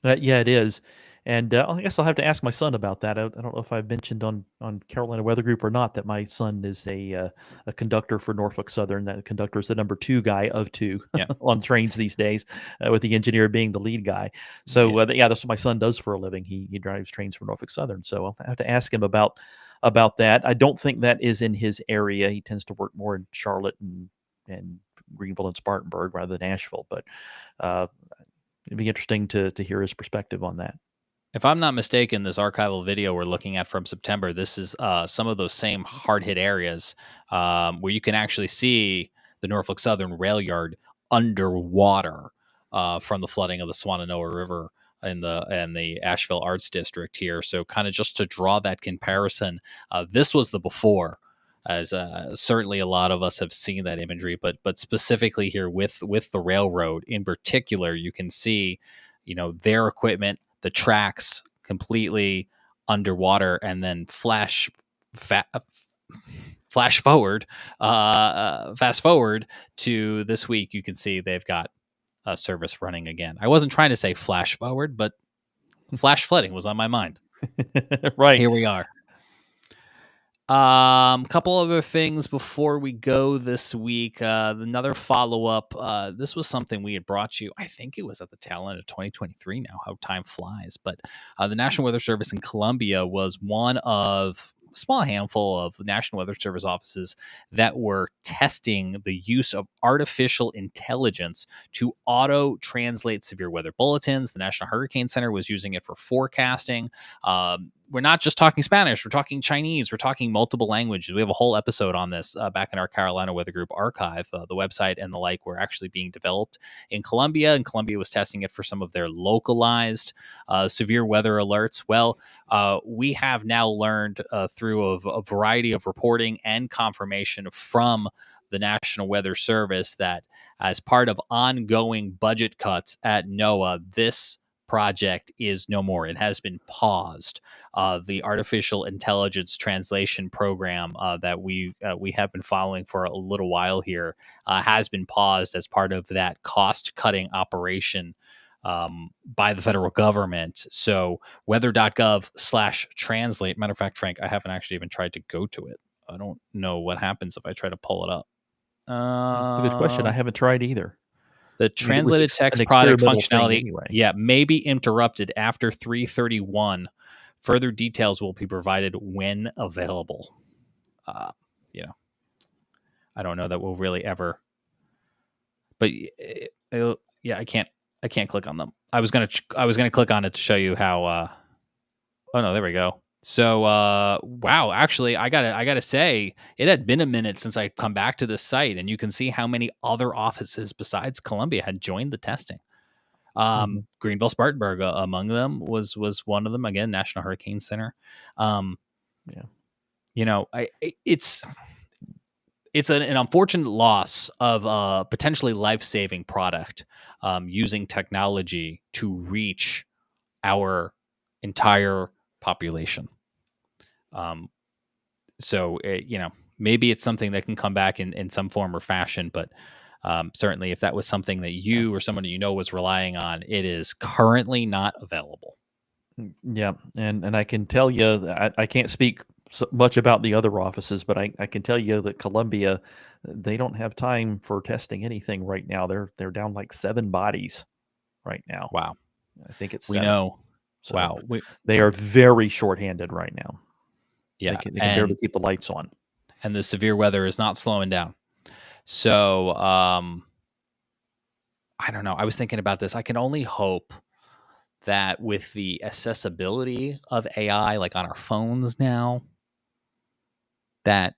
Yeah, it is. And I guess I'll have to ask my son about that. I don't know if I've mentioned on Carolina Weather Group or not that my son is a conductor for Norfolk Southern. That conductor is the number 2 guy of 2 on trains these days, with the engineer being the lead guy. So that's what my son does for a living. He drives trains for Norfolk Southern. So I'll have to ask him about that. I don't think that is in his area. He tends to work more in Charlotte and Greenville and Spartanburg rather than Asheville. But it'd be interesting to hear his perspective on that. If I'm not mistaken, this archival video we're looking at from September, this is some of those same hard-hit areas where you can actually see the Norfolk Southern rail yard underwater from the flooding of the Swananoa River in the Asheville Arts District here. So kind of just to draw that comparison, this was the before, as certainly a lot of us have seen that imagery, but specifically here with the railroad in particular, you can see, their equipment, the tracks completely underwater, and then fast forward to this week, you can see they've got a service running again. I wasn't trying to say flash forward, but flash flooding was on my mind. Right. Here we are. Couple other things before we go this week. Another follow-up. This was something we had brought you, I think it was at the tail end of 2023 now, how time flies. But the National Weather Service in Columbia was one of a small handful of National Weather Service offices that were testing the use of artificial intelligence to auto-translate severe weather bulletins. The National Hurricane Center was using it for forecasting. We're not just talking Spanish, we're talking Chinese, we're talking multiple languages. We have a whole episode on this back in our Carolina Weather Group archive. The website and the like were actually being developed in Columbia, and Columbia was testing it for some of their localized severe weather alerts. Well, we have now learned through a variety of reporting and confirmation from the National Weather Service that as part of ongoing budget cuts at NOAA, this project is no more. It has been paused. The artificial intelligence translation program that we have been following for a little while here has been paused as part of that cost-cutting operation by the federal government. So weather.gov/translate. Matter of fact, Frank, I haven't actually even tried to go to it. I don't know what happens if I try to pull it up. That's a good question. I haven't tried either. The translated text product functionality, anyway. may be interrupted after 3/31. Further details will be provided when available. I don't know that we'll really ever. But I can't click on them. I was gonna click on it to show you how. Oh no, there we go. So wow, actually, I gotta say, it had been a minute since I come back to this site, and you can see how many other offices besides Columbia had joined the testing. Greenville, Spartanburg, among them was one of them. Again, National Hurricane Center. It's an unfortunate loss of a potentially life-saving product using technology to reach our entire population. So maybe it's something that can come back in some form or fashion, but certainly if that was something that you or someone was relying on, it is currently not available. Yeah, and I can tell you that I can't speak so much about the other offices, but I can tell you that Columbia, they don't have time for testing anything right now. They're down like 7 bodies right now. Wow. I think it's 7. We know. So wow. They are very shorthanded right now. Yeah. They can barely keep the lights on. And the severe weather is not slowing down. So I don't know. I was thinking about this. I can only hope that with the accessibility of AI, like on our phones now, that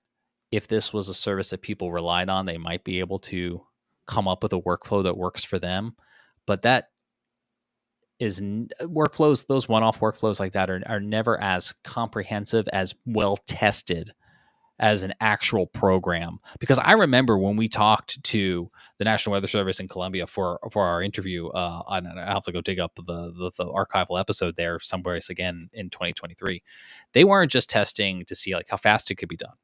if this was a service that people relied on, they might be able to come up with a workflow that works for them. But that is workflows, those one-off workflows like that are never as comprehensive, as well tested as an actual program. Because I remember when we talked to the National Weather Service in Columbia for our interview, and I'll have to go dig up the archival episode there somewhere again in 2023. They weren't just testing to see like how fast it could be done,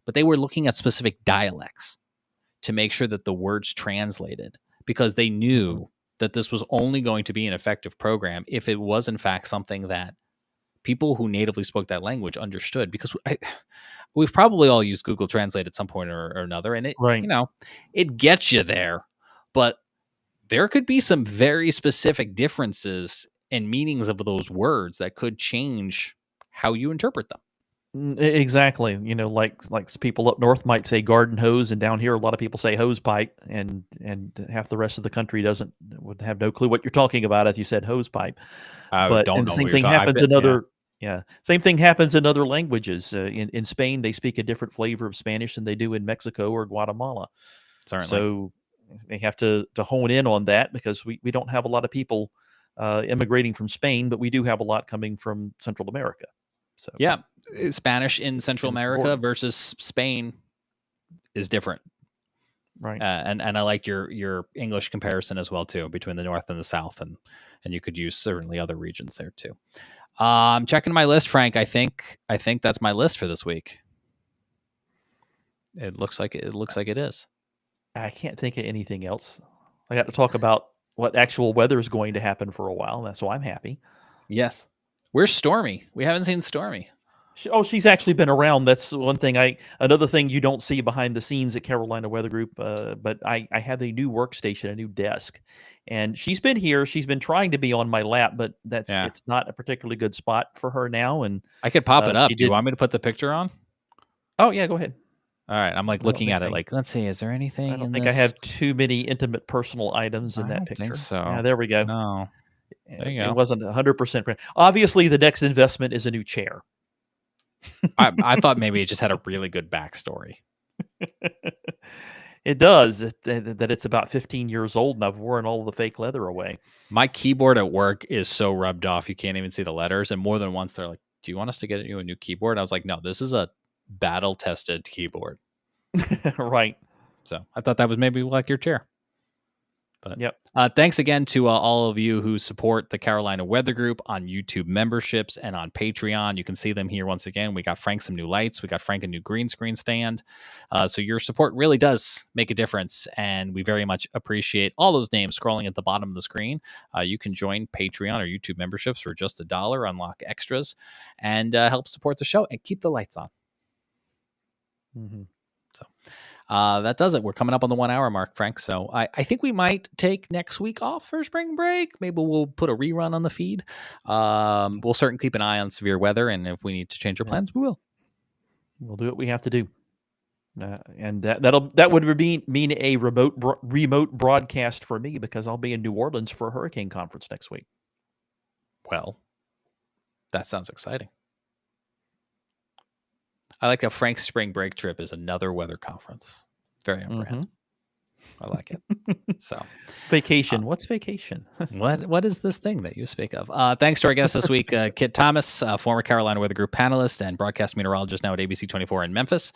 but they were looking at specific dialects to make sure that the words translated, because they knew that this was only going to be an effective program if it was in fact something that people who natively spoke that language understood. Because we've probably all used Google Translate at some point or another, and it, Right. it gets you there, but there could be some very specific differences in meanings of those words that could change how you interpret them. Exactly. Like people up north might say garden hose, and down here a lot of people say hose pipe, and half the rest of the country would have no clue what you're talking about if you said hose pipe. I don't And know the same what you're thing talking. happens in other same thing happens in other languages. In Spain, they speak a different flavor of Spanish than they do in Mexico or Guatemala. Certainly. So they have to hone in on that, because we don't have a lot of people immigrating from Spain, but we do have a lot coming from Central America. So yeah, Spanish in Central America important. versus Spain is different. Right. And I like your English comparison as well too, between the North and the South, and you could use certainly other regions there too. Checking my list, Frank. I think that's my list for this week. It looks like it is. I can't think of anything else. I got to talk about what actual weather is going to happen for a while. That's why I'm happy. Yes. Where's Stormy? We haven't seen Stormy. She's actually been around. That's one thing. Another thing you don't see behind the scenes at Carolina Weather Group. But I have a new workstation, a new desk, and she's been here. She's been trying to be on my lap, but it's not a particularly good spot for her now. And I could pop it up. Do you want me to put the picture on? Oh yeah, go ahead. All right, I'm like looking at it. Like, let's see. Is there anything? I don't think I have too many intimate personal items in that picture. Think so. Yeah, there we go. No, there you go. It wasn't 100%. Obviously, the next investment is a new chair. I thought maybe it just had a really good backstory. It does. That it's about 15 years old, and I've worn all the fake leather away. My keyboard at work is so rubbed off you can't even see the letters. And more than once they're like, "Do you want us to get you a new keyboard?" I was like, "No, this is a battle-tested keyboard." Right. So I thought that was maybe like your chair. But yep. Thanks again to all of you who support the Carolina Weather Group on YouTube memberships and on Patreon. You can see them here once again. We got Frank some new lights. We got Frank a new green screen stand. So your support really does make a difference, and we very much appreciate all those names scrolling at the bottom of the screen. You can join Patreon or YouTube memberships for just $1, unlock extras, and help support the show and keep the lights on. Mm-hmm. So that does it. We're coming up on the 1 hour mark, Frank. So I think we might take next week off for spring break. Maybe we'll put a rerun on the feed. We'll certainly keep an eye on severe weather, and if we need to change our plans, we will. We'll do what we have to do. And that would mean a remote broadcast for me, because I'll be in New Orleans for a hurricane conference next week. Well, that sounds exciting. I like how Frank's spring break trip is another weather conference. Very on brand. I like it. So, vacation. What's vacation? What is this thing that you speak of? Thanks to our guest this week, Kit Thomas, former Carolina Weather Group panelist and broadcast meteorologist now at ABC 24 in Memphis.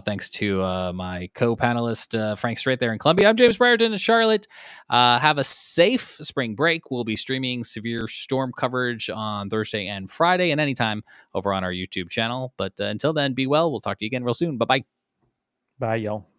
Thanks to my co-panelist, Frank Strait there in Columbia. I'm James Brierton in Charlotte. Have a safe spring break. We'll be streaming severe storm coverage on Thursday and Friday and anytime over on our YouTube channel. But until then, be well. We'll talk to you again real soon. Bye-bye. Bye, y'all.